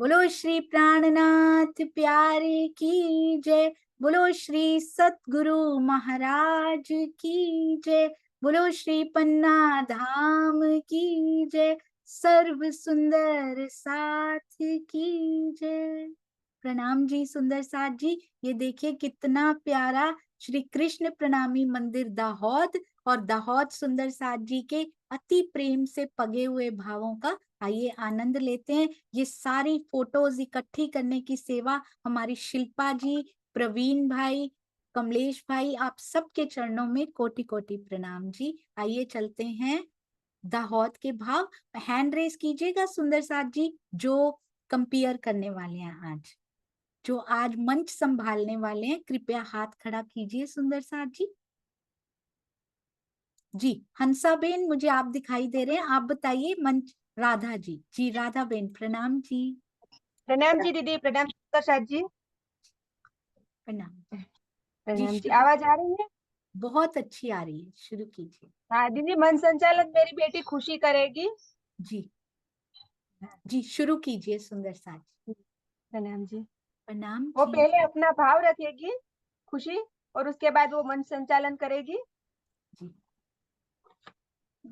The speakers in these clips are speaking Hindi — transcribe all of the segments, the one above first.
बोलो श्री प्राणनाथ प्यारे की जय। बोलो श्री सतगुरु महाराज की जय। बोलो श्री पन्ना धाम की जय। सर्व सुंदर साथ की जय। प्रणाम जी सुंदर साथ जी। ये देखिए कितना प्यारा श्री कृष्ण प्रणामी मंदिर दाहोद और दाहोद सुंदर साथ जी के अति प्रेम से पगे हुए भावों का आइए आनंद लेते हैं। ये सारी फोटोज इकट्ठी करने की सेवा हमारी शिल्पा जी, प्रवीण भाई, कमलेश भाई, आप सबके चरणों में कोटि कोटि प्रणाम जी। आइए चलते हैं दाहोद के भाव। हैंड रेस कीजिएगा सुंदर साथ जी जो कंपेयर करने वाले हैं आज, जो आज मंच संभालने वाले हैं। कृपया हाथ खड़ा कीजिए सुंदर साथ जी। जी हंसा बेन मुझे आप दिखाई दे रहे हैं, आप बताइए मंच। राधा जी, जी राधा बेन प्रणाम जी। प्रणाम जी दीदी, प्रणाम प्रसाद जी। प्रणाम जी। प्रणाम जी, शुरू, आवाज आ रही है? बहुत अच्छी आ रही है, शुरू कीजिए। हाँ दीदी, मन संचालन मेरी बेटी खुशी करेगी। जी जी शुरू कीजिए सुंदर साथ। प्रणाम जी। प्रणाम वो जी। पहले अपना भाव रखेगी, खुशी, और उसके बाद वो मन संचालन करेगी। जी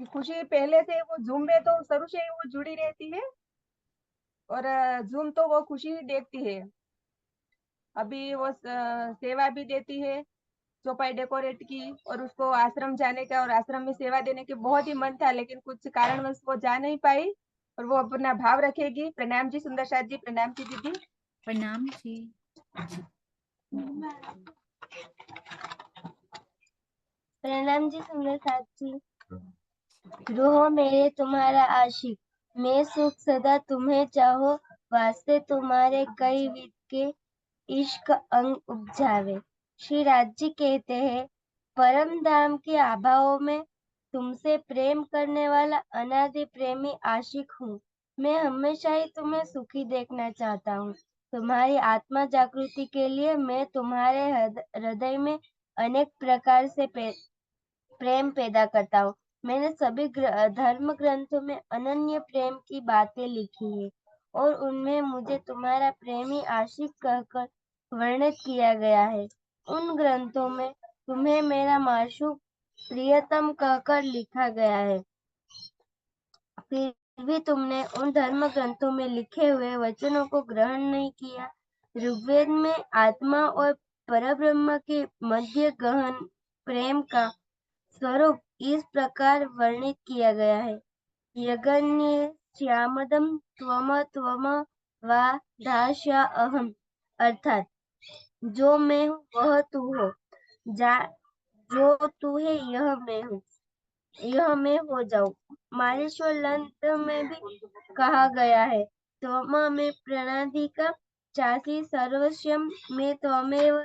खुशी पहले से वो जूम में तो शुरू से ही वो जुड़ी रहती है, और जूम तो वो खुशी देखती है। अभी वो सेवा भी देती है, चौपाई डेकोरेट की, और उसको आश्रम जाने का और आश्रम में सेवा देने के बहुत ही मन था, लेकिन कुछ कारणवश वो जा नहीं पाई, और वो अपना भाव रखेगी। प्रणाम जी सुंदर साथ जी, प्रणाम जी दीदी। प्रणाम जी। जी प्रणाम जी सुंदर साथ जी। रूहो मेरे तुम्हारा आशिक, मैं सुख सदा तुम्हें चाहो, वास्ते तुम्हारे कई विध के इश्क अंग उपजावे। श्री राज जी कहते हैं, परम धाम के आभाओं में तुमसे प्रेम करने वाला अनादि प्रेमी आशिक हूँ। मैं हमेशा ही तुम्हें सुखी देखना चाहता हूँ। तुम्हारी आत्मा जागृति के लिए मैं तुम्हारे हृदय में अनेक प्रकार से प्रेम पैदा करता हूँ। मैंने सभी धर्म ग्रंथों में अनन्य प्रेम की बातें लिखी है, और उनमें मुझे तुम्हारा प्रेमी आशिक कहकर वर्णित किया गया है। उन ग्रंथों में तुम्हें मेरा माशूक प्रियतम कहकर लिखा गया है। फिर भी तुमने उन धर्म ग्रंथों में लिखे हुए वचनों को ग्रहण नहीं किया। ऋग्वेद में आत्मा और परब्रह्म के मध्य गहन प्रेम का स्वरूप इस प्रकार वर्णित किया गया है। यज्ञ श्यामदम त्वम त्वम वा दास्या अहम, अर्थात जो मैं हूँ वह तू हो, जो तू है यह मैं हूँ, यह मैं हो जाऊं। मालेश्वर लंत्र में भी कहा गया है, त्वम में प्रणादि का चासी सर्वस्यम में त्वमेव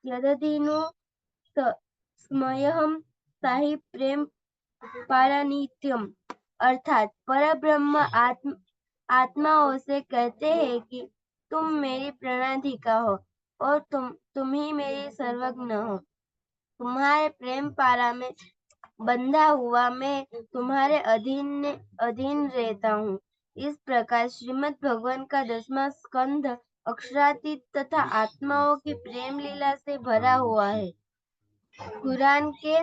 यदधिनो स्मयहम साहि प्रेम पारानित्यम, अर्थात परब्रह्म आत्माओं से कहते हैं कि तुम मेरी प्रणाधिका हो, और तुम ही मेरी सर्वज्ञ हो। तुम्हारे प्रेम पारा में बंधा हुआ मैं तुम्हारे अधीन रहता हूँ। इस प्रकार श्रीमद् भगवान का 10वां स्कंध अक्षरातीत तथा आत्माओं की प्रेम लीला से भरा हुआ है। कुरान के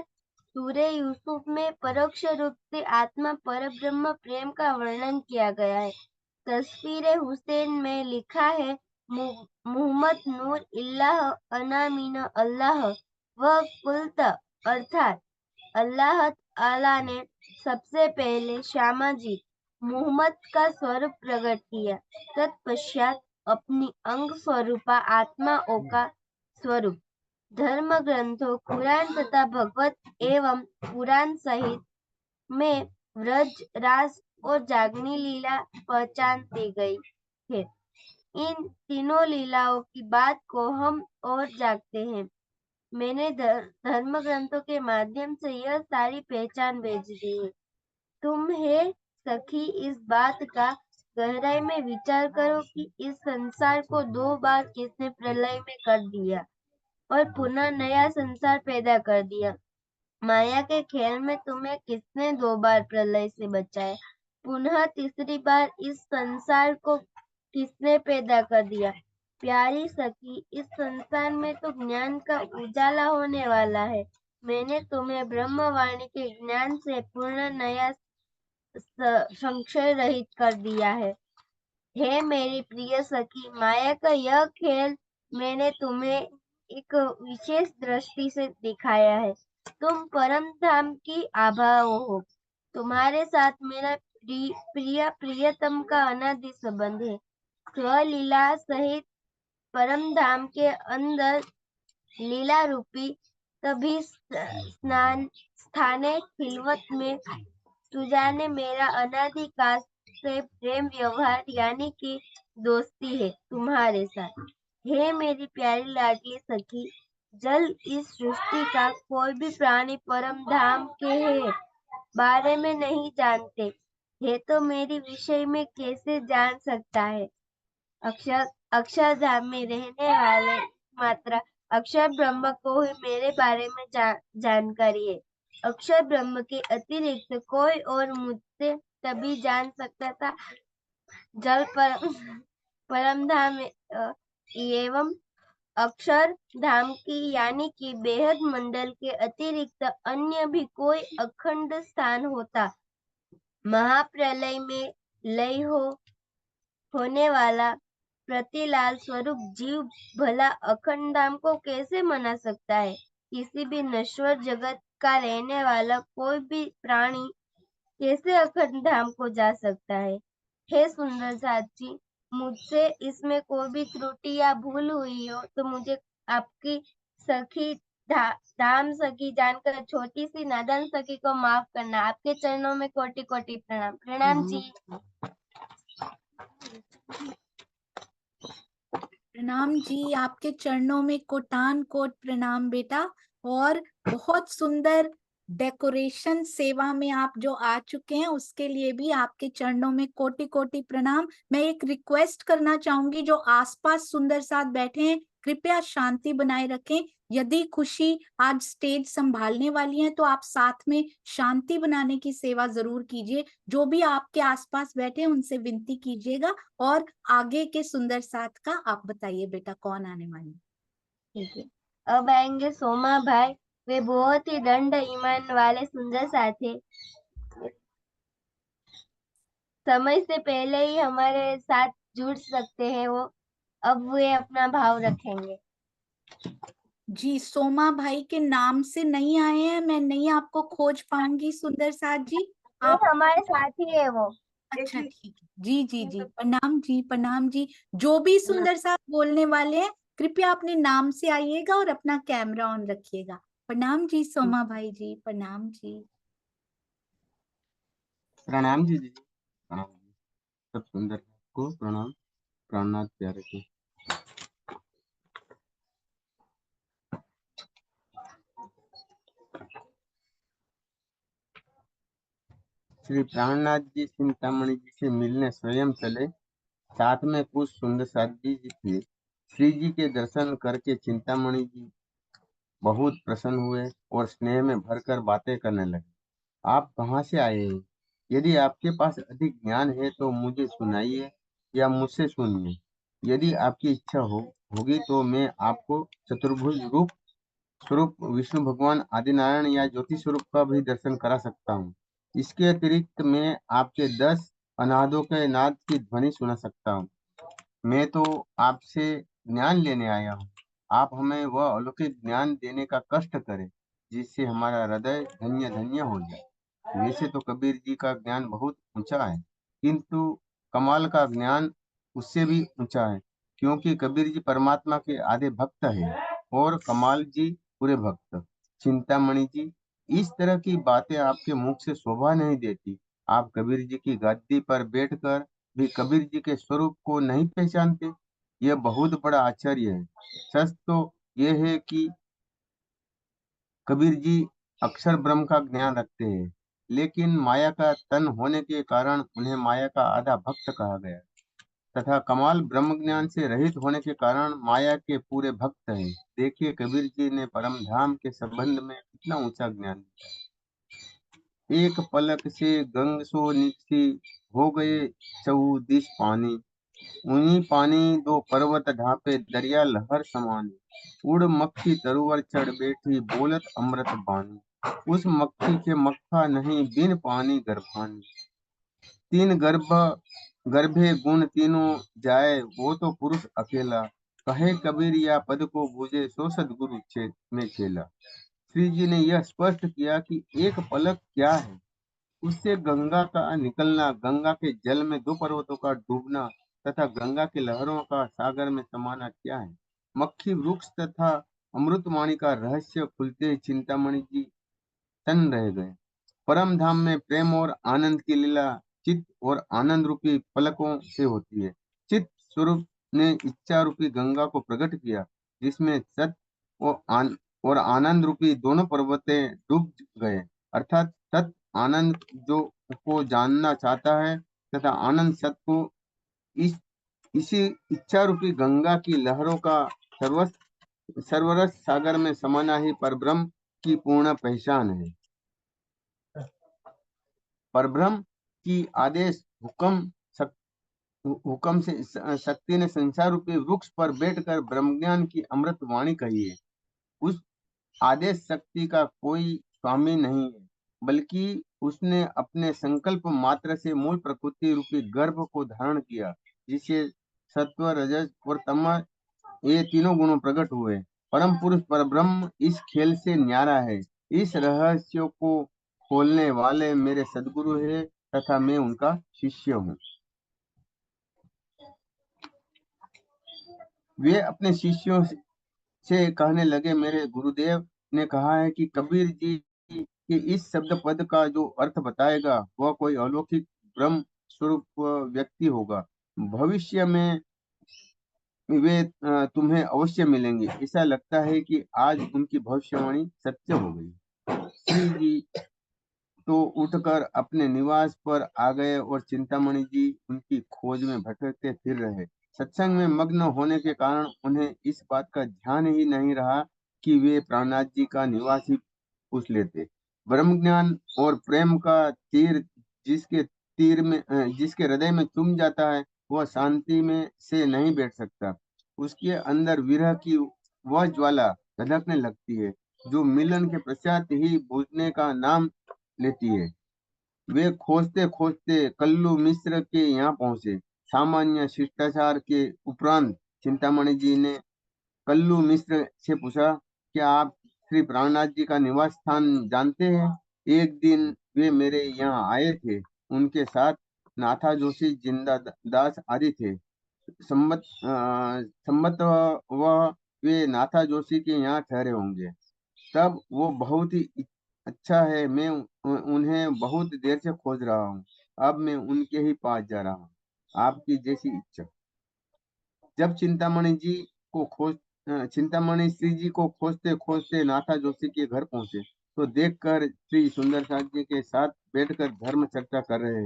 सूरे यूसुफ में परोक्ष रूप से आत्मा परब्रह्म प्रेम का वर्णन किया गया है। तस्वीर हुसैन में लिखा है, मोहम्मद नूर इल्लाह अनामीन अल्लाह व कुलत, अर्थात अल्लाह ताला ने सबसे पहले श्यामा जी मोहम्मद का स्वरूप प्रकट किया, तत्पश्चात अपनी अंग स्वरूपा आत्माओं का स्वरूप धर्म ग्रंथों कुरान तथा भगवत एवं पुराण सहित में व्रज रास और जागनी लीला पहचान दी गई है। इन तीनों लीलाओं की बात को हम और जागते हैं। मैंने धर्म ग्रंथों के माध्यम से यह सारी पहचान भेज दी है। तुम है सखी इस बात का गहराई में विचार करो कि इस संसार को 2 बार किसने प्रलय में कर दिया और पुनः नया संसार पैदा कर दिया। माया के खेल में तुम्हें किसने 2 बार प्रलय से बचाया, पुनः तीसरी बार इस संसार को किसने पैदा कर दिया? प्यारी सखी, इस संसार में तो ज्ञान का उजाला होने वाला है। मैंने तुम्हें ब्रह्मवाणी के ज्ञान से पूर्ण नया संशय रहित कर दिया है। हे मेरी प्रिय सखी, माया का यह खेल मैंने तुम्हें एक विशेष दृष्टि से दिखाया है। तुम परम धाम की आभा हो। तुम्हारे साथ मेरा प्रियतम का अनादि संबंध है। स्वलीला सहित परम धाम के अंदर लीला रूपी तभी स्थाने खिलवत में तुझाने मेरा अनादिकाल से प्रेम व्यवहार यानी कि दोस्ती है तुम्हारे साथ। हे मेरी प्यारी लाडली सखी, जल इस सृष्टि का कोई भी प्राणी परम धाम के है बारे में नहीं जानते है तो मेरी विषय में कैसे जान सकता है? अक्षरधाम में रहने वाले मात्र अक्षर ब्रह्म को ही मेरे बारे में जानकारी है। अक्षर ब्रह्म के अतिरिक्त कोई और मुझसे तभी जान सकता था जल परम धाम एवं अक्षर धाम की यानी कि बेहद मंडल के अतिरिक्त अन्य भी कोई अखंड स्थान होता। महाप्रलय में लय होने वाला प्रतिलाल स्वरूप जीव भला अखंड धाम को कैसे मना सकता है? किसी भी नश्वर जगत का रहने वाला कोई भी प्राणी कैसे अखंड धाम को जा सकता है? हे सुंदर साथी, मुझसे इसमें कोई भी त्रुटि या भूल हुई हो तो मुझे आपकी सखी धाम सखी जानकर छोटी सी नादान सखी को माफ करना। आपके चरणों में कोटि कोटि प्रणाम। प्रणाम जी। प्रणाम जी, आपके चरणों में कोटान कोट प्रणाम बेटा। और बहुत सुंदर डेकोरेशन सेवा में आप जो आ चुके हैं उसके लिए भी आपके चरणों में कोटि कोटि प्रणाम। मैं एक रिक्वेस्ट करना चाहूंगी, जो आसपास सुंदर साथ बैठे हैं कृपया शांति बनाए रखें। यदि खुशी आज स्टेज संभालने वाली है तो आप साथ में शांति बनाने की सेवा जरूर कीजिए। जो भी आपके आसपास बैठे हैं उनसे विनती कीजिएगा। और आगे के सुंदर साथ का आप बताइए बेटा, कौन आने वाले? ठीक है, अब आएंगे सोमा भाई। वे बहुत ही दंड ईमान वाले सुंदर साथी, समय से पहले ही हमारे साथ जुड़ सकते हैं वो। अब वे अपना भाव रखेंगे। जी, सोमा भाई के नाम से नहीं आए हैं, मैं नहीं आपको खोज पाऊंगी सुंदर साथ जी। आप हमारे साथ ही है वो। अच्छा ठीक है जी जी जी, प्रणाम जी, प्रणाम जी। जो भी सुंदर साथ बोलने वाले हैं कृपया अपने नाम से आइएगा और अपना कैमरा ऑन रखिएगा। प्रणाम जी सोमा भाई जी, प्रणाम जी। प्रणाम जी दीदी, प्रणाम जी। सब सुंदर को प्रणाम, प्राणनाथ प्यारे को। श्री प्राणनाथ जी चिंतामणि जी से मिलने स्वयं चले। साथ में कुछ सुंदर साथी जी थे। श्री जी के दर्शन करके चिंतामणि जी बहुत प्रसन्न हुए और स्नेह में भरकर बातें करने लगे। आप कहाँ से आए हैं? यदि आपके पास अधिक ज्ञान है तो मुझे सुनाइए या मुझसे सुनिए। यदि आपकी इच्छा होगी तो मैं आपको चतुर्भुज रूप स्वरूप विष्णु भगवान आदिनारायण या ज्योति स्वरूप का भी दर्शन करा सकता हूँ। इसके अतिरिक्त मैं आपके 10 अनादों के नाद की ध्वनि सुना सकता हूँ। मैं तो आपसे ज्ञान लेने आया हूँ। आप हमें वह अलौकिक ज्ञान देने का कष्ट करें जिससे हमारा हृदय धन्य धन्य हो जाए। वैसे तो कबीर जी का ज्ञान बहुत ऊंचा है, किंतु कमाल का ज्ञान उससे भी ऊंचा है, क्योंकि कबीर जी परमात्मा के आधे भक्त है और कमाल जी पूरे भक्त। चिंतामणि जी, इस तरह की बातें आपके मुख से शोभा नहीं देती। आप कबीर जी की गद्दी पर बैठकर भी कबीर जी के स्वरूप को नहीं पहचानते। यह बहुत बड़ा आश्चर्य है। सच तो यह है कि कबीर जी अक्षर ब्रह्म का ज्ञान रखते हैं, लेकिन माया का तन होने के कारण उन्हें माया का आधा भक्त कहा गया तथा कमाल ब्रह्म ज्ञान से रहित होने के कारण माया के पूरे भक्त हैं। देखिए कबीर जी ने परम धाम के संबंध में कितना ऊंचा ज्ञान दिया। एक पलक से गंग सो निकसी, हो गए चौदिश पानी। उन्हीं पानी दो पर्वत ढापे दरिया लहर समानी, उड़ मक्खी तरुवर चढ़ बैठी बोलत अमृत बानी, उस मक्खी के मक्खा नहीं बिन पानी गर्भानी, तीन गर्भे गुण तीनों जाए वो तो पुरुष अकेला, कहे कबीर या पद को बूझे सो सदगुरु में चेला। श्री जी ने यह स्पष्ट किया कि एक पलक क्या है, उससे गंगा का निकलना, गंगा के जल में दो पर्वतों का डूबना तथा गंगा की लहरों का सागर में समाना क्या है। मक्खी वृक्ष तथा अमृतवाणी का रहस्य खुलते ही चिंतामणि जी तन रह गए। परम धाम में प्रेम और आनंद की लीला चित्त और आनंद रूपी पलकों से होती है। चित्त स्वरूप ने इच्छा रूपी गंगा को प्रकट किया, जिसमें सत और आनंद रूपी दोनों पर्वतें डूब गए, अर्थात सत आनंद जो को जानना चाहता है तथा आनंद सत को इसी इच्छा रूपी गंगा की लहरों का सर्वरस सागर में समाना ही परब्रह्म की पूर्ण पहचान है। परब्रह्म की आदेश हुक्म से शक्ति ने संसार रूपी वृक्ष पर बैठकर ब्रह्म ज्ञान की अमृत वाणी कही है। उस आदेश शक्ति का कोई स्वामी नहीं है, बल्कि उसने अपने संकल्प मात्र से मूल प्रकृति रूपी गर्भ को धारण किया, जिसे सत्व रजस और तम ये तीनों गुणों प्रकट हुए। परम पुरुष परब्रह्म इस खेल से न्यारा है। इस रहस्य को खोलने वाले मेरे सदगुरु है तथा मैं उनका शिष्य हूँ। वे अपने शिष्यों से कहने लगे, मेरे गुरुदेव ने कहा है कि कबीर जी के इस शब्द पद का जो अर्थ बताएगा वह कोई अलौकिक ब्रह्म स्वरूप व्यक्ति होगा। भविष्य में वे तुम्हें अवश्य मिलेंगे। ऐसा लगता है कि आज उनकी भविष्यवाणी सत्य हो गई। श्री जी तो उठकर अपने निवास पर आ गए और चिंतामणि जी उनकी खोज में भटकते फिर रहे। सत्संग में मग्न होने के कारण उन्हें इस बात का ध्यान ही नहीं रहा कि वे प्राणनाथ जी का निवास ही पूछ लेते। ब्रह्म ज्ञान और प्रेम का तीर जिसके हृदय में चुम जाता है, वह शांति में से नहीं बैठ सकता। उसके अंदर विरह की वह ज्वाला धधकने लगती है, जो मिलन के पश्चात ही बुझने का नाम लेती है। वे खोजते खोजते कल्लू मिश्र के यहाँ पहुंचे। सामान्य शिष्टाचार के उपरांत चिंतामणि जी ने कल्लू मिश्र से पूछा, क्या आप श्री प्राणनाथ जी का निवास स्थान जानते हैं? एक दिन वे मेरे यहाँ आए थे। उनके साथ नाथा जोशी, जिंदा दास आदि थे। संबत वह वे नाथा जोशी के यहाँ ठहरे होंगे। तब वो बहुत ही अच्छा है, मैं उन्हें बहुत देर से खोज रहा हूँ। अब मैं उनके ही पास जा रहा हूँ, आपकी जैसी इच्छा। जब चिंतामणि श्री जी को खोजते खोजते नाथा जोशी के घर पहुंचे, तो देखकर श्री सुंदर साथ जी के साथ बैठकर धर्म चर्चा कर रहे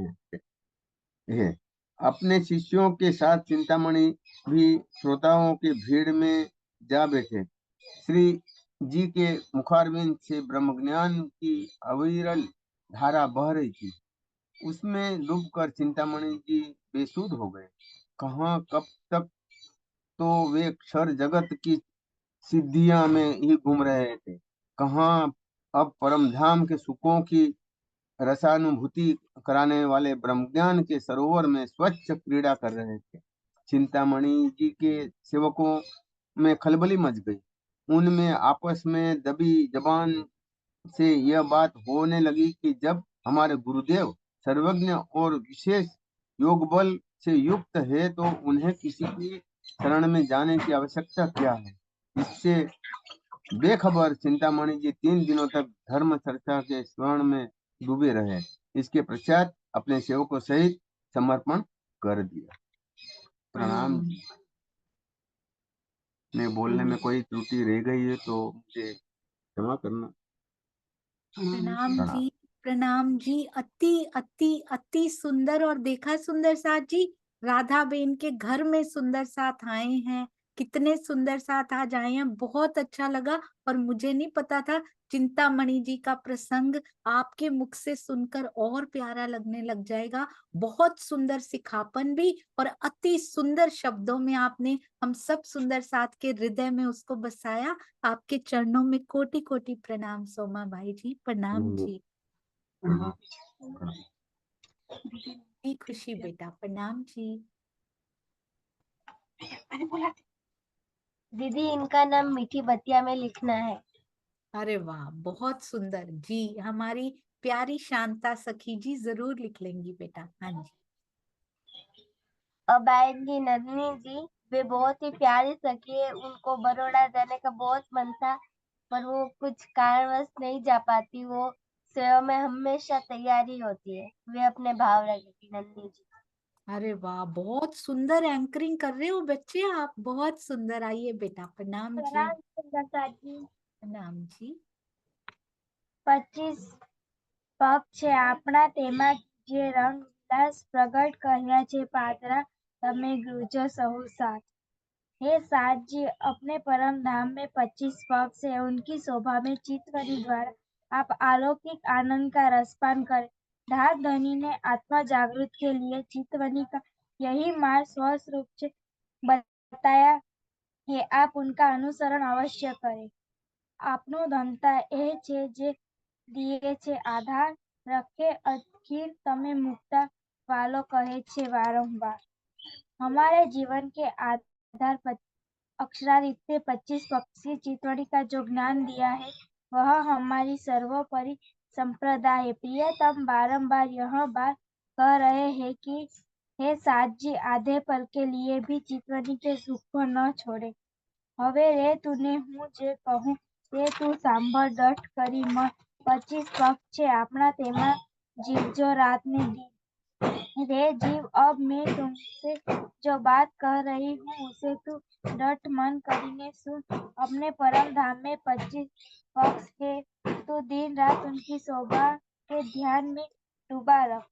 हैं। अपने शिष्यों के साथ चिंतामणि भी श्रोताओं की भीड़ में जा बैठे। श्री जी के मुखारविंद से ब्रह्म ज्ञान की अविरल धारा बह रही थी। उसमें डूबकर चिंतामणि जी बेसुध हो गए। कहाँ कब तक तो वे क्षर जगत की सिद्धियां में ही घूम रहे थे, कहाँ अब परम धाम के सुखों की रसानुभूति कराने वाले ब्रह्म ज्ञान के सरोवर में स्वच्छ क्रीड़ा कर रहे थे। चिंतामणि जी के सेवकों में खलबली मच गई। उनमें आपस में दबी जबान से यह बात होने लगी कि जब हमारे गुरुदेव सर्वज्ञ और विशेष योग बल से युक्त है, तो उन्हें किसी की शरण में जाने की आवश्यकता क्या है। इससे बेखबर चिंतामणि जी 3 दिनों तक धर्म चर्चा के स्वर्ण में डूबे रहे। इसके पश्चात अपने सेवकों सहित समर्पण कर दिया। प्रणाम जी। मैं बोलने में कोई त्रुटि रह गई है तो मुझे क्षमा करना। प्रणाम जी, प्रणाम जी। अति अति अति सुंदर। और देखा सुंदर साथ जी, राधा बेन के घर में सुंदर साथ आए हैं, कितने सुंदर साथ आज आए हैं, बहुत अच्छा लगा। और मुझे नहीं पता था, चिंतामणि जी का प्रसंग आपके मुख से सुनकर और प्यारा लगने लग जाएगा। बहुत सुंदर सिखापन भी, और अति सुंदर शब्दों में आपने हम सब सुंदर साथ के हृदय में उसको बसाया। आपके चरणों में कोटि कोटि प्रणाम सोमा भाई जी, प्रणाम जी। बड़ी खुशी बेटा, प्रणाम जी। दीदी, इनका नाम मीठी बतिया में लिखना है। अरे वाह, बहुत सुंदर जी। हमारी प्यारी शांता सखी जी जरूर लिख लेंगी बेटा। हाँ जी। अब आएंगी नंदिनी जी, वे बहुत ही प्यारी सखी है। उनको बड़ौदा जाने का बहुत मन था, पर वो कुछ कारणवश नहीं जा पाती। वो सेवा में हमेशा तैयारी होती है। वे अपने भाव रखेगी नंदिनी जी। अरे वाह, बहुत सुंदर एंकरिंग कर रहे हो बच्चे आप, बहुत सुंदर। आइए बेटा, प्रणाम जी। प्रणाम सुंदरता जी। प्रणाम जी। 25 પગ છે આપણા તેમાં જે રંગ ઉલ્લાસ પ્રગટ કર્યા છે પાતળા તમે ગુજો સહુ સાથ। हे साथ जी, अपने परम धाम में 25 पग से उनकी शोभा में चितवनी द्वारा आप अलौकिक आनंद का रसपान करें। ढाक धनी ने आत्मा जागृत के लिए चितवनी का यही मार्ग स्वस्थ रूप से बताया है। आप उनका अनुसरण अवश्य करें। आपनो धनता ए छे जे दिए छे आधार रखे अखिर तमे मुक्ता वालो कहे छे वारंवार। हमारे जीवन के आधार पर अक्षरादित्य 25 पक्षी चितवड़ी का जो ज्ञान दिया है वह हमारी सर्वोपरि संप्रदा है। प्रियतम बारंबार यह बात कह रहे हैं कि हे साथ जी, आधे पल के लिए भी चितवड़ी के सुख को न छोड़े। હવે રે તુને હું જે કહું તે તું સાંભળ ડટ કરી મત। 25 પગ છે આપણા તેમાં જીવજો रात ने दिन। रे जीव, अब मैं तुमसे जो बात कह रही हूँ उसे तू डट मन करीने सुन। अपने परम धाम में 25 पक्ष है, तू दिन रात उनकी शोभा के ध्यान में डूबा रह।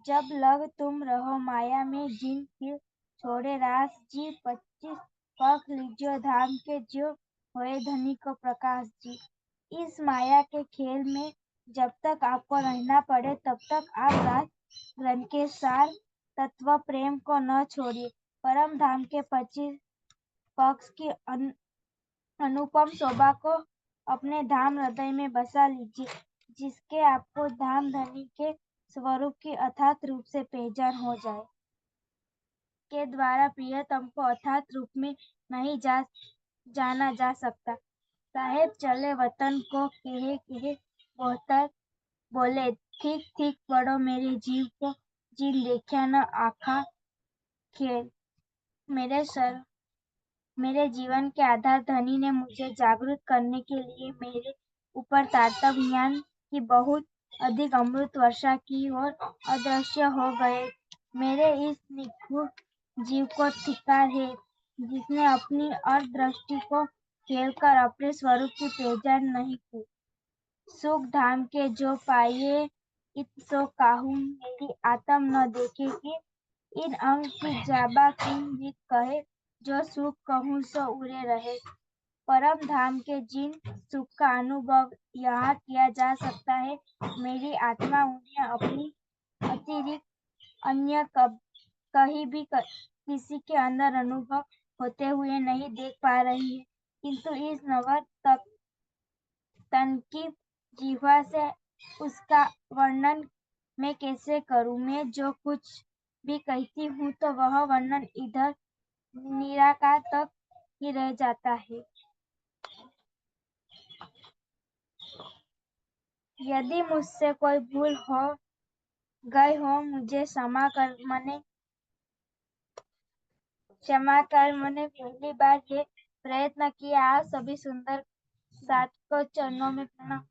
जब लग तुम रहो माया में जिन फिर छोड़े रास जी। 25 पग लीजियो धाम के जो होए धनी को प्रकाश जी। इस माया के खेल में जब तक आपको रहना पड़े तब तक आप राज ग्रंथ के सार तत्व प्रेम को न छोड़िए। परम धाम के 25 पक्ष की अनुपम शोभा को अपने धाम हृदय में बसा लीजिए, जिसके आपको धाम धनी के स्वरूप की अथात रूप से पहचान हो जाए। के द्वारा प्रियतम को अथात रूप में नहीं जाना जा सकता। साहेब चले वतन को कहे बोतर बोले ठीक ठीक पढ़ो मेरे जीव को जिन देखा न आखा खेल। मेरे जीवन के आधार धनी ने मुझे जागृत करने के लिए मेरे ऊपर तारतम्य ज्ञान की बहुत अधिक अमृत वर्षा की और अदृश्य हो गए। मेरे इस निष्ठुर जीव को धिक्कार है, जिसने अपनी अर्धदृष्टि को खेलकर अपने स्वरूप की पहचान नहीं की। सुख धाम के जो पाइए इत सो काहू मेरी आत्म न देखे कि इन अंग की जाबा किन जीत कहे जो सुख कहूँ सो उड़े रहे। परम धाम के जिन सुख का अनुभव यहाँ किया जा सकता है, मेरी आत्मा उन्हें अपनी अतिरिक्त अन्य कहीं भी किसी के अंदर अनुभव होते हुए नहीं देख पा रही है। किंतु इस नवर तन की जीवा से उसका वर्णन मैं कैसे करूं। मैं जो कुछ भी कहती हूँ तो वह वर्णन इधर निराकार तक ही रह जाता है। यदि मुझसे कोई भूल हो गई हो मुझे क्षमा कर। मैंने पहली बार ये प्रयत्न किया। आप सभी सुंदर साथ को चरणों में प्रणाम।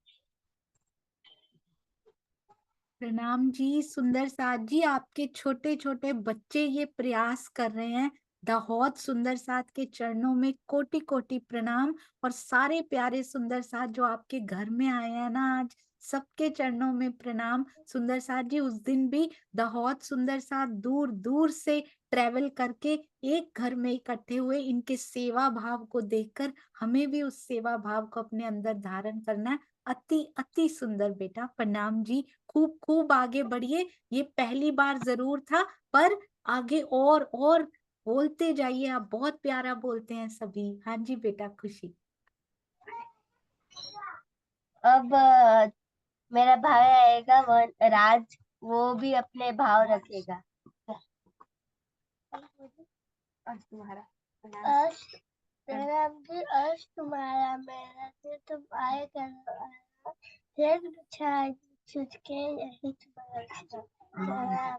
प्रणाम जी सुंदर साथ जी। आपके छोटे छोटे बच्चे ये प्रयास कर रहे हैं। बहुत सुंदर साथ के चरणों में कोटि कोटि प्रणाम। और सारे प्यारे सुंदर साथ जो आपके घर में आए हैं ना आज, सबके चरणों में प्रणाम। सुंदर साथ जी उस दिन भी बहुत सुंदर साथ दूर दूर से ट्रेवल करके एक घर में इकट्ठे हुए। इनके सेवा भाव को देखकर हमें भी उस सेवा भाव को अपने अंदर धारण करना है। अति अति सुंदर बेटा, प्रणाम जी। खूब खूब आगे बढ़िए। ये पहली बार जरूर था, पर आगे और बोलते जाइए। आप बहुत प्यारा बोलते हैं सभी। हाँ जी बेटा, खुशी। अब मेरा भाई आएगा, राज, वो भी अपने भाव रखेगा। आज तुम्हारा अर्श मेरा भी अर्श तुम्हारा, मेरा दिल तुम आए करो, फिर बिछा छुटके यही तुम्हारा।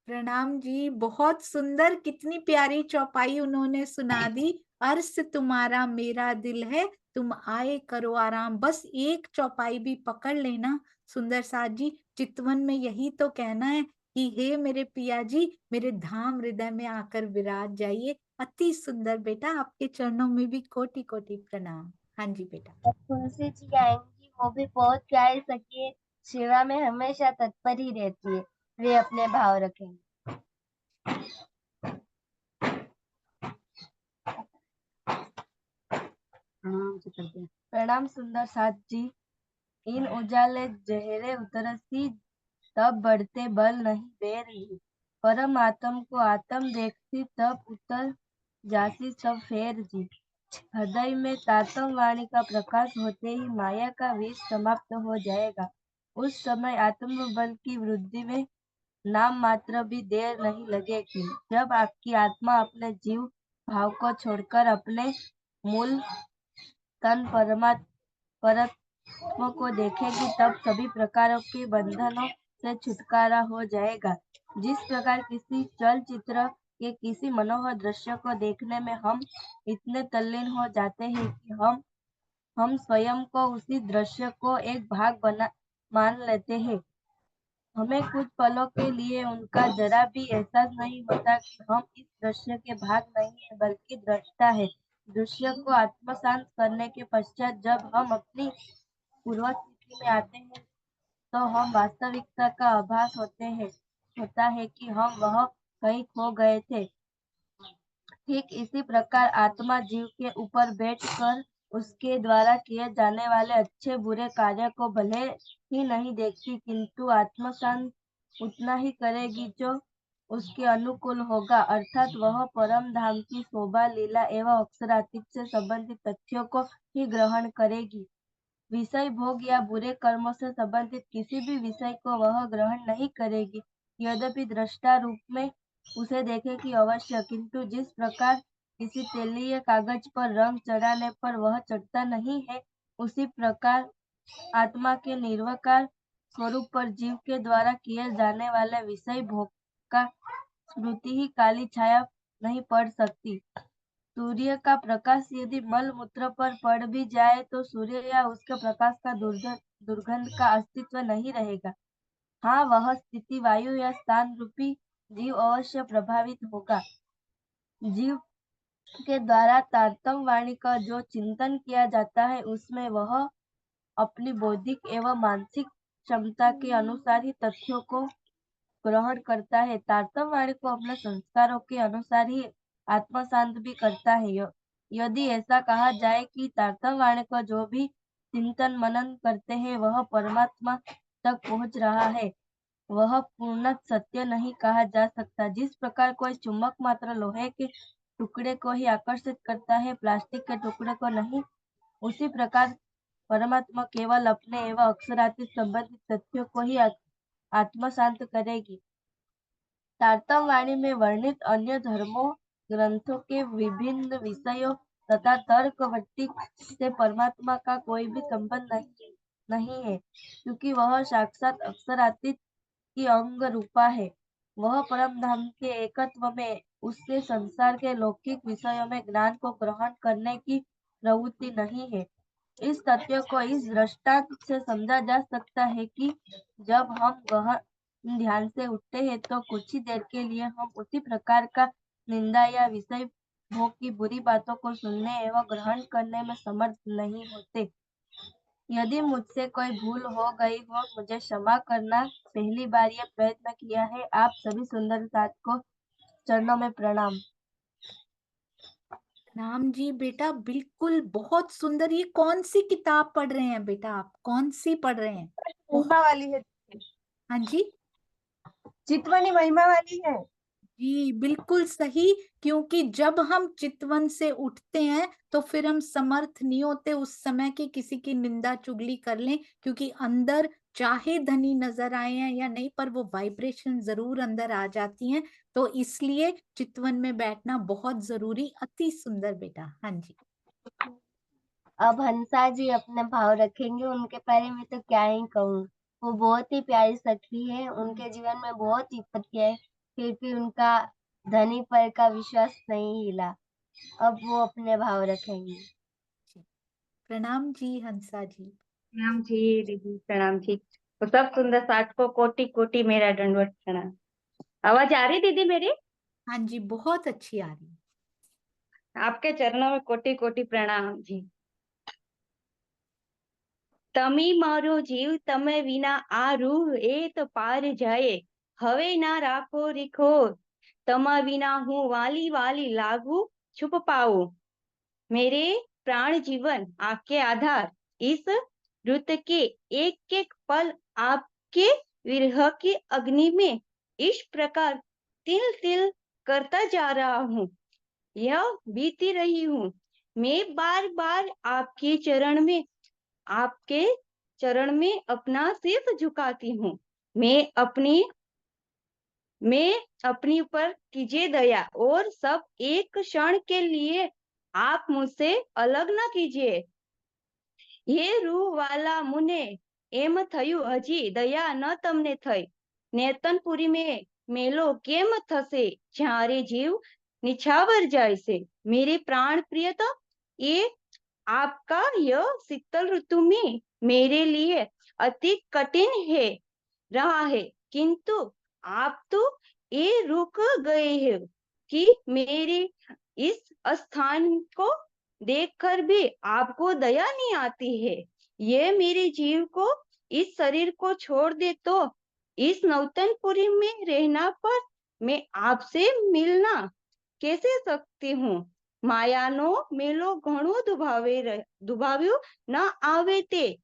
प्रणाम जी, बहुत सुंदर। कितनी प्यारी चौपाई उन्होंने सुना दी। अर्श तुम्हारा मेरा दिल है, तुम आए करो आराम। बस एक चौपाई भी पकड़ लेना सुंदर साथ जी। चितवन में यही तो कहना है कि हे मेरे पिया जी, मेरे धाम हृदय में आकर विराज जाइए। अति सुंदर बेटा, आपके चरणों में भी कोटि कोटि प्रणाम। हाँ जी बेटा। तुलसी जी आएंगी, वो भी बहुत प्यारी सखी है, सेवा में हमेशा तत्पर ही रहती है। वे अपने भाव रखेंगे। प्रणाम सुंदर साथ जी। इन उजाले जहरे उतरसी, तब बढ़ते बल नहीं दे रही। परम आत्म को आत्म देखती, तब उतर जासी सब फेर जी। हृदय में तातम वाणी का प्रकाश होते ही माया का विष समाप्त हो जाएगा। उस समय आत्मबल की वृद्धि में नाम मात्र भी देर नहीं लगेगी। जब आपकी आत्मा अपने जीव भाव को छोड़कर अपने मूल तन परमात्मा को देखेगी, तब सभी प्रकारों के बंधनों से छुटकारा हो जाएगा। जिस प्रकार किसी चलचित्र के किसी मनोहर दृश्य को देखने में हम इतने तल्लीन हो जाते हैं कि हम स्वयं को उसी दृश्य को एक भाग मान लेते हैं। हमें कुछ पलों के लिए उनका जरा भी एहसास नहीं होता कि हम इस दृश्य के भाग नहीं है, बल्कि दृष्टा है। दृश्य को आत्मसात करने के पश्चात जब हम अपनी पूर्व स्थिति में आते हैं, तो हम वास्तविकता का आभास होता है कि हम वह कहीं खो गए थे। ठीक इसी प्रकार आत्मा जीव के ऊपर बैठकर उसके द्वारा किए जाने वाले अच्छे बुरे कार्य को भले ही नहीं देखती, किंतु आत्मसात उतना ही करेगी जो उसके अनुकूल होगा, अर्थात वह परम धाम की शोभा लीला एवं अक्षरातीत से संबंधित तथ्यों को ही ग्रहण करेगी। विषय भोग या बुरे कर्मों से संबंधित किसी भी विषय को वह ग्रहण नहीं करेगी। यद्यपि दृष्टा रूप में उसे देखेगी अवश्य, किंतु जिस प्रकार किसी तेलीय कागज पर रंग चढ़ाने पर वह चढ़ता नहीं है, उसी प्रकार आत्मा के निर्विकार स्वरूप पर जीव के द्वारा किए जाने वाले विषय भोग का स्मृति ही काली छाया नहीं पड़ सकती। सूर्य का प्रकाश यदि मल मूत्र पर पड़ भी जाए, तो सूर्य या उसके प्रकाश का दुर्गंध का अस्तित्व नहीं रहेगा। हाँ, वह स्थिति वायु या स्थान रूपी जीव अवश्य प्रभावित होगा। जीव के द्वारा तारतम वाणी का जो चिंतन किया जाता है, उसमें वह अपनी बौद्धिक एवं मानसिक क्षमता के अनुसार ही तथ्यों को ग्रहण करता है। तारतम वाणी को अपने संस्कारों के अनुसार ही आत्मशांत भी करता है। यदि ऐसा कहा जाए कि तारतम वाणी को जो भी चिंतन मनन करते हैं, वह परमात्मा तक पहुंच रहा है, वह पूर्ण सत्य नहीं कहा जा सकता। जिस प्रकार कोई चुंबक मात्र लोहे के टुकड़े को ही आकर्षित करता है, प्लास्टिक के टुकड़े को नहीं, उसी प्रकार परमात्मा केवल अपने एवं अक्षरातीत संबंधित तथ्यों को ही आत्मशांत करेगी। तारतम वाणी में वर्णित अन्य धर्मों ग्रंथों के विभिन्न विषयों तथा तर्कवृत्ति से परमात्मा का कोई भी संबंध नहीं है, क्योंकि वह साक्षात अक्षरातीत की अंग रूपा है। वह परम धाम के एकत्व में उससे संसार के लौकिक विषयों में ज्ञान को ग्रहण करने की प्रवृत्ति नहीं है। इस तथ्य को इस दृष्टांत से समझा जा सकता है कि जब हम गहन ध्यान से उठते हैं, तो कुछ ही देर के लिए हम उसी प्रकार का निंदा या विषय भोग की बुरी बातों को सुनने एवं ग्रहण करने में समर्थ नहीं होते। यदि मुझसे कोई भूल हो गई हो मुझे क्षमा करना। पहली बार यह प्रयत्न किया है। आप सभी सुंदर साथ को चरणों में प्रणाम। नाम जी बेटा, बिल्कुल बहुत सुंदर। ये कौन सी किताब पढ़ रहे हैं बेटा? आप कौन सी पढ़ रहे हैं? महिमा वाली है, हाँ जी, चितवनी महिमा वाली है। जी बिल्कुल सही। क्योंकि जब हम चितवन से उठते हैं तो फिर हम समर्थ नहीं होते उस समय की किसी की निंदा चुगली कर लें, क्योंकि अंदर चाहे धनी नजर आए हैं या नहीं, पर वो वाइब्रेशन जरूर अंदर आ जाती हैं। तो इसलिए चितवन में बैठना बहुत जरूरी। अति सुंदर बेटा। हाँ जी। अब हंसा जी अपने भाव रखेंगे। उनके बारे में तो क्या ही कहूँ। वो बहुत ही प्यारी सखी है। उनके जीवन में बहुत विपत्ति है, फिर भी उनका धनी पर का विश्वास नहीं हिला। अब वो अपने भाव रखेंगे। प्रणाम जी हंसा जी। प्रणाम जी दीदी, प्रणाम जी। तो सब सुंदर साथ को कोटि कोटि मेरा दंडवत प्रणाम। आवाज आ रही दीदी मेरी? हाँ जी, बहुत अच्छी आ रही है। आपके चरणों में कोटि कोटि प्रणाम जी। तमी मारो जीव तमे विना आ रूह ए तो पार जाए, हवे ना राखो रिखो तमा विना हूँ वाली वाली लागू छुप पाओ। मेरे प्राण जीवन आपके आधार, इस रुत के एक एक पल आपके विरह की अग्नि में इस प्रकार तिल तिल करता जा रहा हूँ, यह बीती रही हूँ। मैं बार बार आपके चरण में अपना सिर झुकाती हूँ। मैं अपनी मैं अपनी ऊपर कीजिए दया, और सब एक क्षण के लिए आप मुझसे अलग न कीजिए। ये रूह वाला मुने एम थયું હજી દયા ન તમને થઈ, નેતનપુરી में मेलो केम थसे જ્યારે जीव निछावर जाय से। मेरे प्राण प्रियतम, ये आपका यह शीतल ऋतु में मेरे लिए अति कठिन है रहा है, किंतु आप तो ये रुक गए हैं कि मेरे इस स्थान को देखकर भी आपको दया नहीं आती है। ये मेरे जीव को इस शरीर को छोड़ दे तो इस नौतनपुरी में रहना पर मैं आपसे मिलना कैसे सकती हूँ। मायानो मेलो घणो दुभाव्यो न आवे ते,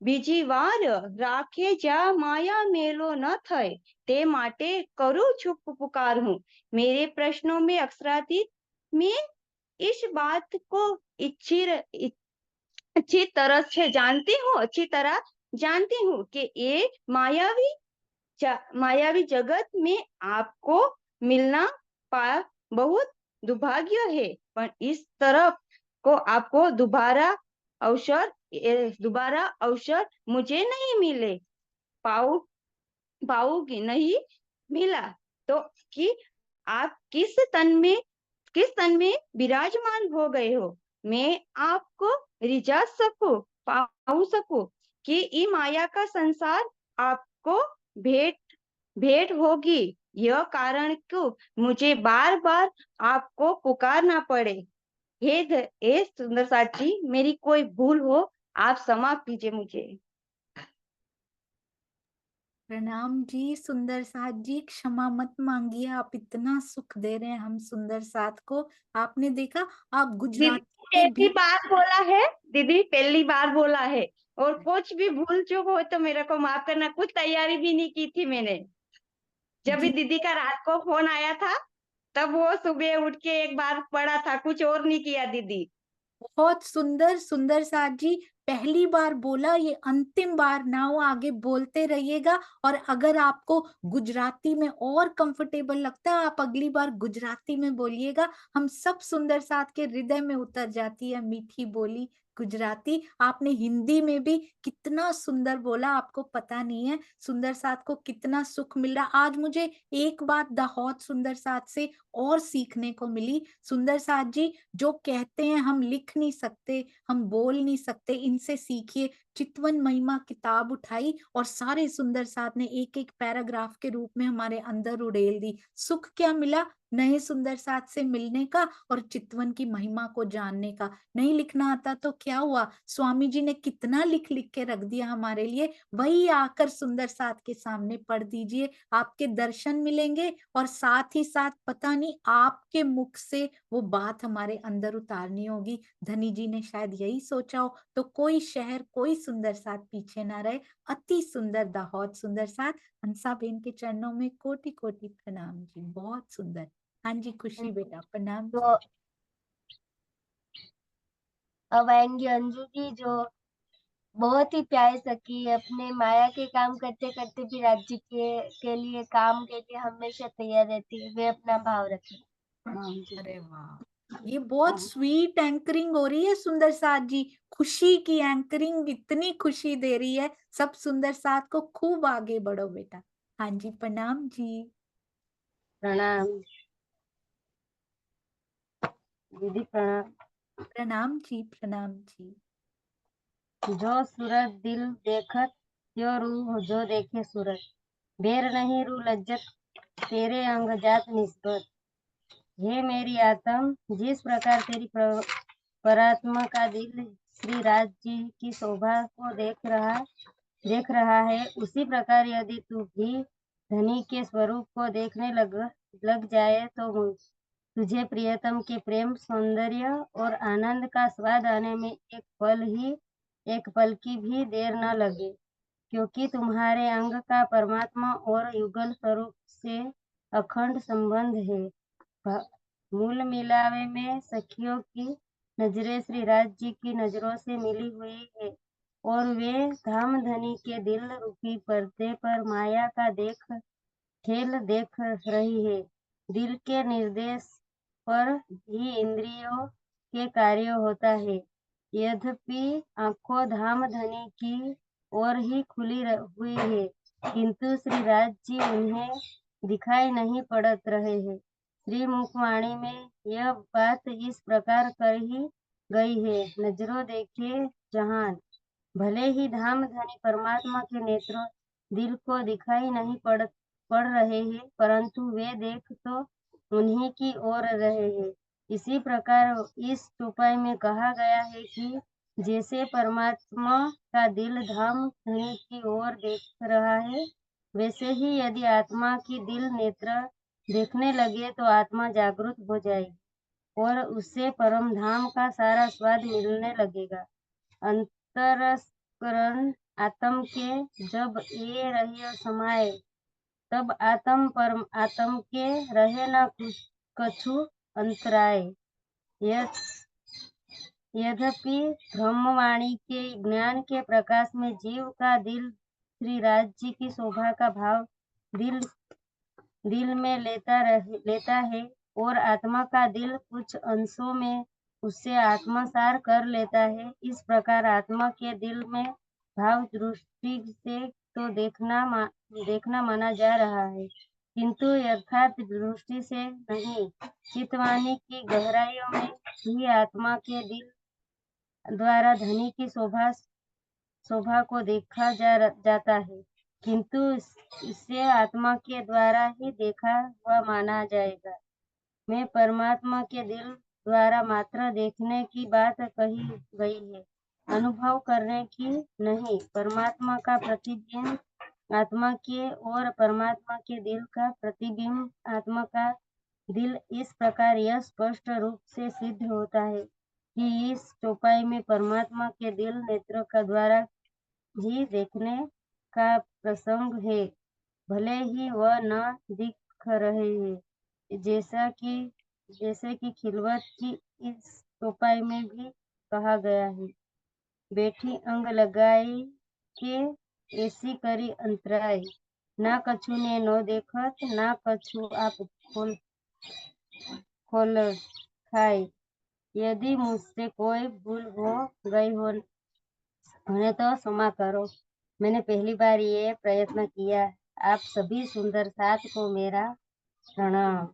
બીજી વાર રાખે જા माया मेलो न થાય તે માટે કરું છું पुकार हूँ। मेरे प्रश्नों में अक्षरातीत में इस बात को अच्छी तरह से अच्छी तरह जानती हूँ कि ये मायावी जगत में आपको मिलना पा बहुत दुर्भाग्य है, पर इस तरफ को आपको दोबारा अवसर मुझे नहीं मिले पाऊगी नहीं मिला तो कि आप किस तन में विराजमान हो गए हो, मैं आपको रिझा पाऊ सकूं कि ये माया का संसार आपको भेंट होगी। यह कारण क्यों मुझे बार बार आपको पुकारना पड़े। हे सुंदर साथी, मेरी कोई भूल हो आप क्षमा कीजिए मुझे। प्रणाम जी सुंदर साथ जी, क्षमा मत मांगिए। आप इतना सुख दे रहे हैं हम सुंदर साथ को। आपने देखा, आप दीदी गुजराती में पहली भी। बार बोला है, दीदी पहली बार बोला है, और कुछ भी भूल चूक हो तो मेरे को माफ करना। कुछ तैयारी भी नहीं की थी मैंने। जब भी जी दीदी का रात को फोन आया था तब वो सुबह उठ के एक बार पढ़ा था, कुछ और नहीं किया दीदी। बहुत सुंदर सुंदर साथ जी, पहली बार बोला, ये अंतिम बार ना हो, आगे बोलते रहिएगा। और अगर आपको गुजराती में और कंफर्टेबल लगता है, आप अगली बार गुजराती में बोलिएगा। हम सब सुंदर साथ के हृदय में उतर जाती है मीठी बोली गुजराती। आपने हिंदी में भी कितना सुंदर बोला, आपको पता नहीं है सुंदर साथ को कितना सुख मिल रहा। आज मुझे एक बात दाहोद सुंदर साथ से और सीखने को मिली। सुंदर साथ जी जो कहते हैं हम लिख नहीं सकते, हम बोल नहीं सकते, इनसे सीखिए। चितवन महिमा किताब उठाई और सारे सुंदर साथ ने एक एक पैराग्राफ के रूप में हमारे अंदर उड़ेल दी। सुख क्या मिला? नए सुंदर साथ से मिलने का और चितवन की महिमा को जानने का। नहीं लिखना आता तो क्या हुआ, स्वामी जी ने कितना लिख लिख के रख दिया हमारे लिए, वही आकर सुंदर साथ के सामने पढ़ दीजिए, आपके दर्शन मिलेंगे और साथ ही साथ पता नहीं आपके मुख से वो बात हमारे अंदर उतारनी होगी। धनी जी ने शायद यही सोचा हो, तो कोई शहर कोई सुंदर साथ पीछे ना रहे। अति सुंदर, दाहोद सुंदर साथ। हंसा बेन के चरणों में कोटि कोटि प्रणाम जी, बहुत सुंदर। हाँ जी खुशी बेटा, प्रणाम। तो अब आएंगी अंजू जी, जो बहुत ही प्यारी सखी है, अपने माया के काम करते करते भी राज्य के लिए, काम के लिए हमेशा तैयार रहती है। वे अपना भाव रखें। अरे वाह, ये बहुत स्वीट एंकरिंग हो रही है सुंदर साथ जी। खुशी की एंकरिंग इतनी खुशी दे रही है। सब सुंदर साथ को खूब आगे बढ़ो बेटा। हाँ जी प्रणाम जी। प्रणाम दीदी, प्रणाम। प्रणाम जी, प्रणाम जी। जो सूरत दिल देखत, त्यो रूह जो देखे सूरत। बेर नहीं रू लज्जत, तेरे अंग जात निस्बत। हे मेरी आत्म, जिस प्रकार तेरी परात्मा का दिल श्री राज जी की शोभा को देख रहा है, उसी प्रकार यदि तू भी धनी के स्वरूप को देखने लग जाए तो तुझे प्रियतम के प्रेम, सौंदर्य और आनंद का स्वाद आने में एक पल की भी देर न लगे, क्योंकि तुम्हारे अंग का परमात्मा और युगल स्वरूप से अखंड संबंध है। मूल मिलावे में सखियों की नजरें श्री राज जी की नजरों से मिली हुई है और वे धाम धनी के दिल रूपी पर्दे पर माया का खेल देख रही है। दिल के निर्देश पर ही इंद्रियों के कार्य होता है। यद्यपि आंखों धाम धनी की ओर ही खुली हुई है, किंतु श्री राज जी उन्हें दिखाई नहीं पड़त रहे हैं। श्री मुखवाणी में यह बात इस प्रकार कही गई है, नजरों देखे जहान। भले ही धाम धनी परमात्मा के नेत्रों दिल को दिखाई नहीं पड़ रहे हैं, परंतु वे देख तो उन्हीं की ओर रहे हैं। इसी प्रकार इस चौपाई में कहा गया है कि जैसे परमात्मा का दिल धाम धनी की ओर देख रहा है, वैसे ही यदि आत्मा की दिल नेत्र देखने लगे तो आत्मा जागृत हो जाएगी और उससे परम धाम का सारा स्वाद मिलने लगेगा। अंतरस्करण आत्म के जब ये रहियो समाये, तब आत्म के रहे न कछु अंतराय। यद्यपि ब्रह्मवाणी के ज्ञान के प्रकाश में जीव का दिल श्री राज जी की शोभा का भाव दिल में लेता है और आत्मा का दिल कुछ अंशों में उससे आत्मसार कर लेता है, इस प्रकार आत्मा के दिल में भाव दृष्टि से तो देखना माना जा रहा है, किंतु यथार्थ दृष्टि से नहीं। चितवाणी की गहराइयों में ही आत्मा के दिल द्वारा धनी की शोभा को देखा जाता है, किंतु इसे आत्मा के द्वारा ही देखा हुआ माना जाएगा। मैं परमात्मा के दिल द्वारा मात्र देखने की बात कही गई है, अनुभव करने की नहीं। परमात्मा का प्रतिबिंब आत्मा के और परमात्मा के दिल का प्रतिबिंब आत्मा का दिल, इस प्रकार यह स्पष्ट रूप से सिद्ध होता है कि इस चौपाई में परमात्मा के दिल नेत्र का द्वारा ही देखने का प्रसंग है, भले ही वह न दिख रहे हैं, जैसे कि खिलवत की इस चौपाई में भी कहा गया है। बैठी अंग लगाई के ऐसी करी अंतराय, ना कछु ने नो देखत, ना कछु आप खोल खाए। यदि मुझसे कोई भूल हो गई हो उन्हें तो क्षमा करो। मैंने पहली बार ये प्रयत्न किया। आप सभी सुंदर साथ को मेरा प्रणाम।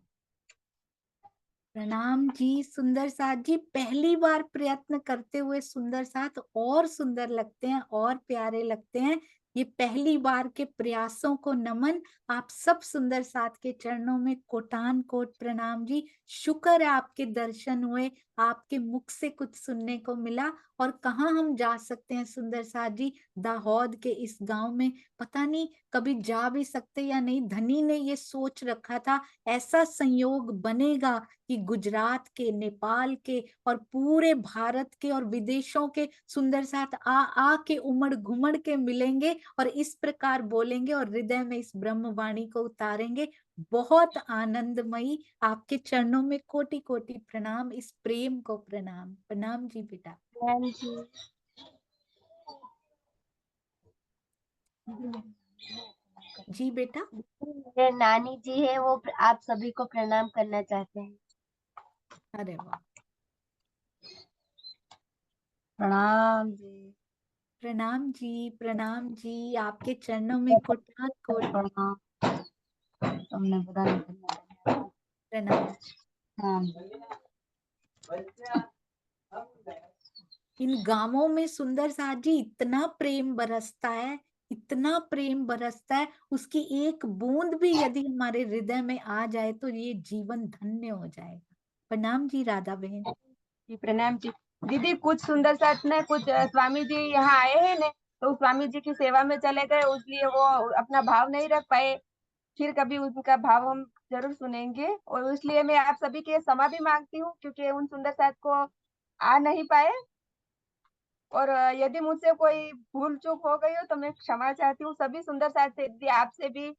प्रणाम जी सुंदर साथ जी। पहली बार प्रयत्न करते हुए सुंदर साथ और सुंदर लगते हैं और प्यारे लगते हैं। ये पहली बार के प्रयासों को नमन। आप सब सुंदर साथ के चरणों में कोटान कोट प्रणाम जी। शुक्र है आपके दर्शन हुए, आपके मुख से कुछ सुनने को मिला। और कहाँ हम जा सकते हैं सुंदर साथ जी, दाहोद के इस गांव में पता नहीं कभी जा भी सकते या नहीं। धनी ने ये सोच रखा था ऐसा संयोग बनेगा कि गुजरात के, नेपाल के और पूरे भारत के और विदेशों के सुंदर साथ आ आ के उमड़ घुमड़ के मिलेंगे और इस प्रकार बोलेंगे और हृदय में इस ब्रह्मवाणी को उतारेंगे। बहुत आनंदमयी। आपके चरणों में कोटि कोटि प्रणाम, इस प्रेम को प्रणाम। प्रणाम जी बेटा। मैम जी। जी बेटा। मेरे नानी जी है, वो आप सभी को प्रणाम करना चाहते हैं। अरे वाह। प्रणाम जी। प्रणाम जी, प्रणाम जी। आपके चरणों में कोटान कोट प्रणाम। तुमने बुरा नहीं करना। प्रणाम। हाँ। इन गांवों में सुंदर साथ जी इतना प्रेम बरसता है, इतना प्रेम बरसता है। उसकी एक बूंद भी यदि हमारे हृदय में आ जाए तो ये जीवन धन्य हो जाएगा। प्रणाम जी राधा बहन। जी प्रणाम जी। दीदी कुछ सुंदर साथ ने कुछ स्वामी जी यहाँ आए हैं ने, तो स्वामी जी की सेवा में चले गए, इसलिए वो अपना भाव नहीं रख पाए। फिर कभी उनका भाव हम जरूर सुनेंगे, और इसलिए मैं आप सभी के क्षमा भी मांगती हूँ क्योंकि उन सुंदर साथ को आ नहीं पाए। और यदि मुझसे कोई भूल चूक हो गई हो तो मैं क्षमा चाहती हूँ सभी सुंदर साथ से, दीदी आपसे भी।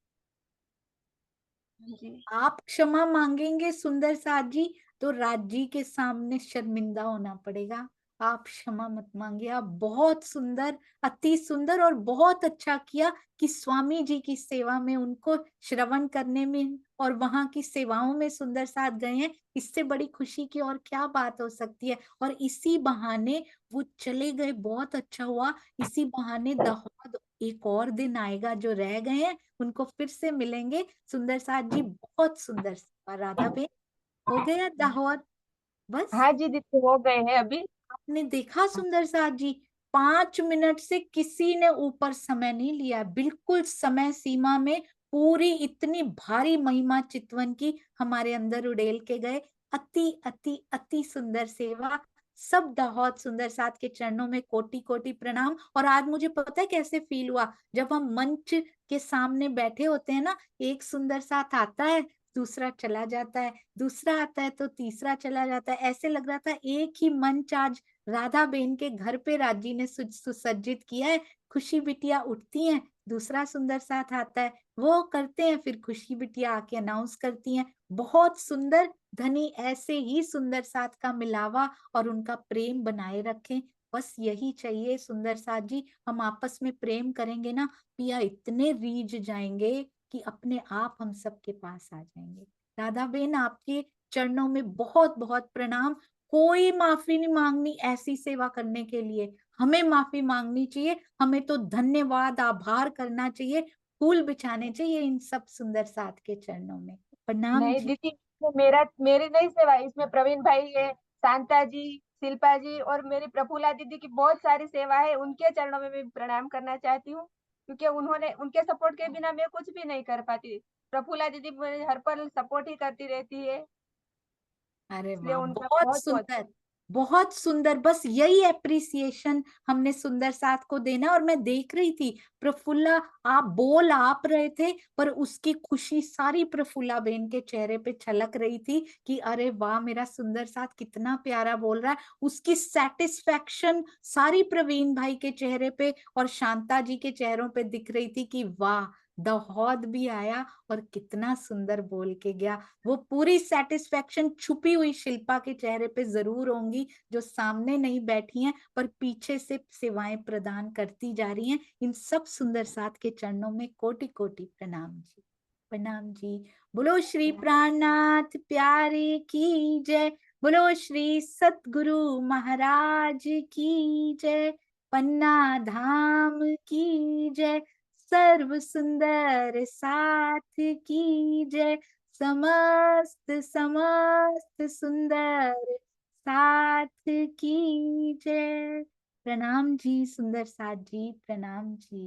जी। आप क्षमा मांगेंगे सुंदर साथ जी तो राज जी के सामने शर्मिंदा होना पड़ेगा। आप क्षमा मत मांगिए। आप बहुत सुंदर, अति सुंदर और बहुत अच्छा किया कि स्वामी जी की सेवा में उनको श्रवण करने में और वहां की सेवाओं में सुंदर साथ गए हैं। इससे बड़ी खुशी की और क्या बात हो सकती है। और इसी बहाने वो चले गए, बहुत अच्छा हुआ। इसी बहाने दाहोद एक और दिन आएगा, जो रह गए हैं उनको फिर से मिलेंगे। सुंदर साथ जी बहुत सुंदर सेवा। राधा बेन हो गया दाहोद बस। हाँ जी दीदी हो गए हैं अभी। आपने देखा सुंदर साथ जी, 5 मिनट से किसी ने ऊपर समय नहीं लिया, बिल्कुल समय सीमा में पूरी इतनी भारी महिमा चितवन की हमारे अंदर उड़ेल के गए। अति अति अति सुंदर सेवा। सब दाहोद सुंदर साथ के चरणों में कोटि कोटि प्रणाम। और आज मुझे पता है कैसे फील हुआ, जब हम मंच के सामने बैठे होते हैं ना, एक सुंदर साथ आता है, दूसरा चला जाता है, दूसरा आता है तो तीसरा चला जाता है। ऐसे लग रहा था एक ही मंच आज राधा बेन के घर पे राजी ने सुसज्जित किया है। खुशी बिटिया उठती हैं, दूसरा सुंदर साथ आता है, वो करते हैं, फिर खुशी बिटिया आके अनाउंस करती हैं। बहुत सुंदर। धनी ऐसे ही सुंदर साथ का मिलावा और उनका प्रेम बनाए रखें। बस यही चाहिए सुंदर साथ जी। हम आपस में प्रेम करेंगे ना, पिया इतने रीझ जाएंगे कि अपने आप हम सबके पास आ जाएंगे। राधा बेन आपके चरणों में बहुत बहुत प्रणाम। कोई माफी नहीं मांगनी ऐसी सेवा करने के लिए, हमें माफी मांगनी चाहिए। हमें तो धन्यवाद आभार करना चाहिए, फूल बिछाने चाहिए इन सब सुंदर साथ के चरणों में। प्रणाम नहीं जी। दीदी, इसमें मेरी नहीं सेवा, इसमें प्रवीण भाई है, शांता जी, शिल्पा जी और मेरी प्रफुल्ला दीदी की बहुत सारी सेवा है। उनके चरणों में मैं प्रणाम करना चाहती हूँ क्योंकि उन्होंने, उनके सपोर्ट के बिना मैं कुछ भी नहीं कर पाती। प्रफुल्ला दीदी मुझे हर पल सपोर्ट ही करती रहती है, अरे इसलिए वाह, उनका बहुत बहुत बहुत। सुंदर, बहुत सुंदर। बस यही अप्रिसिएशन हमने सुंदर साथ को देना। और मैं देख रही थी प्रफुल्ला, आप बोल आप रहे थे पर उसकी खुशी सारी प्रफुल्ला बेन के चेहरे पे छलक रही थी कि अरे वाह मेरा सुंदर साथ कितना प्यारा बोल रहा है। उसकी सेटिस्फैक्शन सारी प्रवीण भाई के चेहरे पे और शांता जी के चेहरों पे दिख रही थी कि वाह, दाऊद भी आया और कितना सुंदर बोल के गया। वो पूरी सेटिस्फेक्शन छुपी हुई शिल्पा के चेहरे पे जरूर होंगी, जो सामने नहीं बैठी हैं पर पीछे से सेवाएं प्रदान करती जा रही हैं। इन सब सुंदर साथ के चरणों में कोटि कोटि प्रणाम जी। प्रणाम जी। बोलो श्री प्राणनाथ प्यारे की जय। बोलो श्री सतगुरु महाराज की जय। पन्ना धाम की जय। सर्व सुंदर साथ की जय। समस्त समस्त सुंदर साथ की जय। प्रणाम जी सुंदर साथ जी, प्रणाम जी।